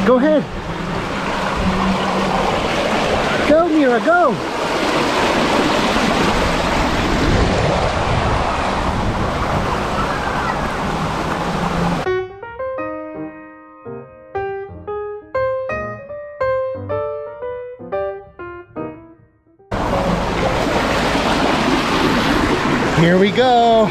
Go ahead. Go, Mira, go. Here we go.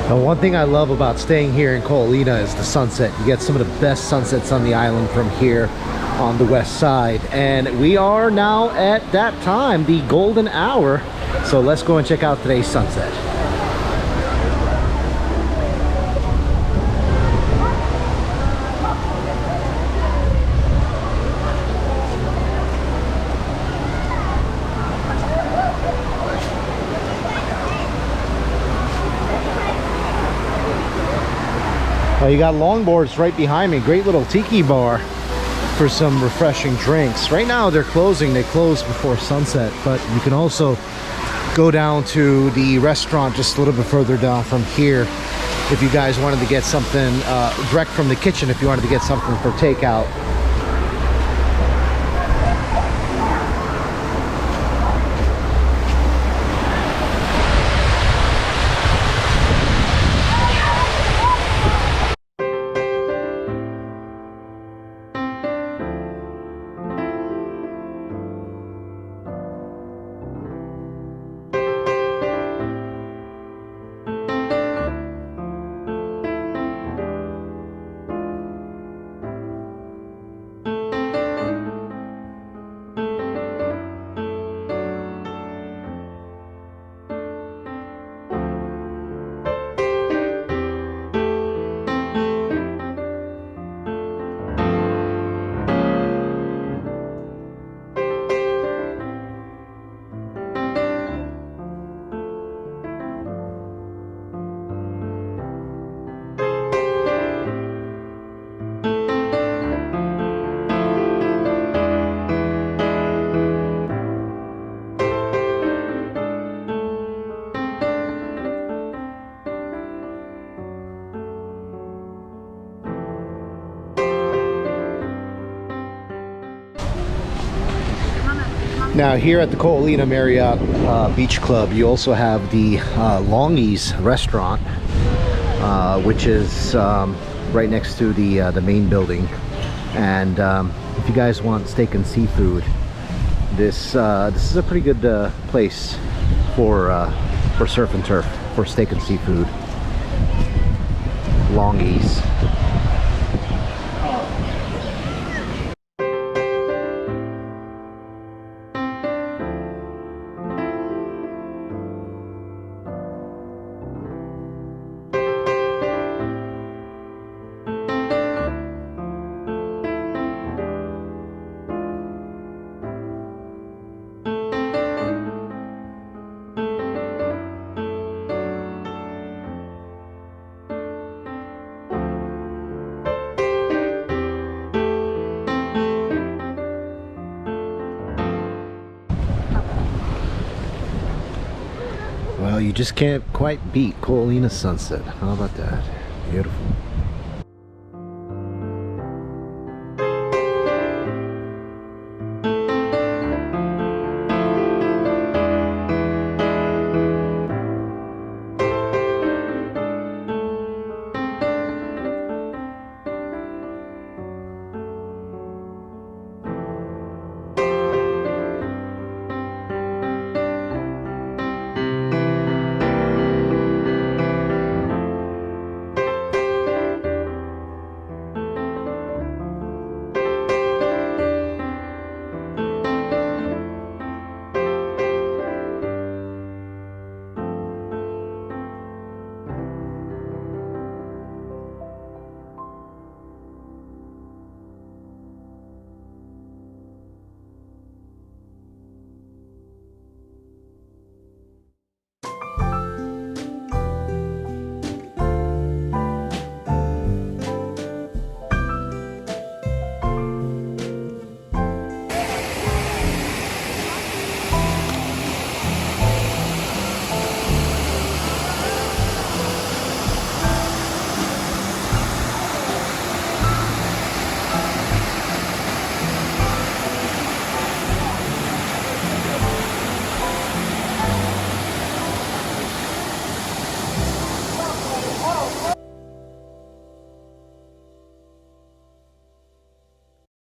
Now, one thing I love about staying here in Olina is the sunset. You get some of the best sunsets on the island from here on the west side. And we are now at that time, the golden hour. So let's go and check out today's sunset. You got longboards right behind me. Great little tiki bar for some refreshing drinks. Right now they're closing. They close before sunset, but you can also go down to the restaurant just a little bit further down from here if you guys wanted to get something direct from the kitchen, if you wanted to get something for takeout. Now here at the Olina Marriott Beach Club, you also have the Longi's restaurant, which is right next to the main building. And if you guys want steak and seafood, this is a pretty good place for surf and turf, for steak and seafood. Longi's. Well, you just can't quite beat Olina's sunset. How about that? Beautiful.